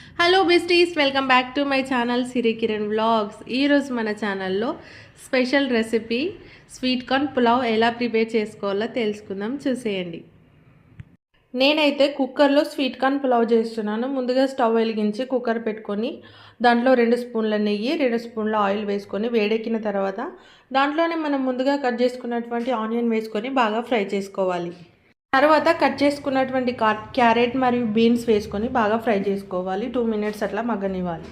Hello besties, welcome back to my channel Siri Kiran vlogs. ఈరోజు మన ఛానల్లో special recipe sweet corn pulao ఎలా prepare చేసుకోవాలో తెలుసుకుందాం. చూసేయండి. నేనైతే కుక్కర్లో స్వీట్ కార్న్ పులావ్ చేస్తున్నాను. ముందుగా స్టవ్ వెలిగించి కుక్కర్ పెట్టుకొని దాంట్లో 2 స్పూన్ల నెయ్యి, 2 స్పూన్ల ఆయిల్ వేసుకొని వేడెక్కిన తర్వాత దాంట్లోనే మనం ముందుగా కట్ చేసుకున్నటువంటి ఆనియన్ వేసుకొని బాగా ఫ్రై చేసుకోవాలి. తర్వాత కట్ చేసుకున్నటువంటి క్యారెట్ మరియు బీన్స్ వేసుకొని బాగా ఫ్రై చేసుకోవాలి. 2 మినిట్స్ అట్లా మగ్గనివ్వాలి.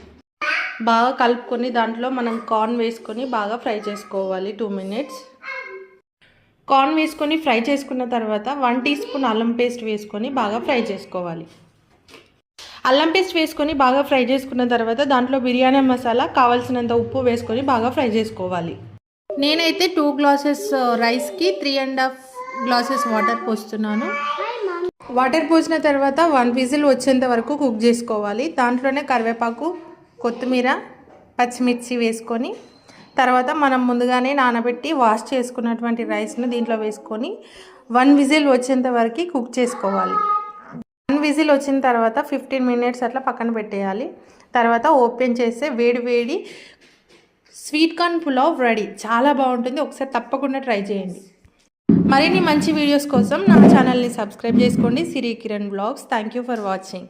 బాగా కలుపుకొని దాంట్లో మనం కార్న్ వేసుకొని బాగా ఫ్రై చేసుకోవాలి. 2 మినిట్స్ కార్న్ వేసుకొని ఫ్రై చేసుకున్న తర్వాత 1 టీ స్పూన్ అల్లం పేస్ట్ వేసుకొని బాగా ఫ్రై చేసుకోవాలి. అల్లం పేస్ట్ వేసుకొని బాగా ఫ్రై చేసుకున్న తర్వాత దాంట్లో బిర్యానీ మసాలా, కావాల్సినంత ఉప్పు వేసుకొని బాగా ఫ్రై చేసుకోవాలి. నేనైతే 2 గ్లాసెస్ రైస్కి 3.5 గ్లాసెస్ వాటర్ పోస్తున్నాను. వాటర్ పోసిన తర్వాత 1 విజిల్ వచ్చేంత వరకు కుక్ చేసుకోవాలి. దాంట్లోనే కరివేపాకు, కొత్తిమీర, పచ్చిమిర్చి వేసుకొని తర్వాత మనం ముందుగానే నానబెట్టి వాష్ చేసుకున్నటువంటి రైస్ను దీంట్లో వేసుకొని 1 విజిల్ వచ్చేంత వరకు కుక్ చేసుకోవాలి. 1 విజిల్ వచ్చిన తర్వాత 15 మినిట్స్ అట్లా పక్కన పెట్టేయాలి. తర్వాత ఓపెన్ చేస్తే వేడి వేడి స్వీట్ కార్న్ పులావ్ రెడీ. చాలా బాగుంటుంది. ఒకసారి తప్పకుండా ట్రై చేయండి. మరిన్ని మంచి వీడియోస్ కోసం నా ఛానల్ని సబ్స్క్రైబ్ చేసుకోండి. Siri Kiran vlogs. Thank you for watching.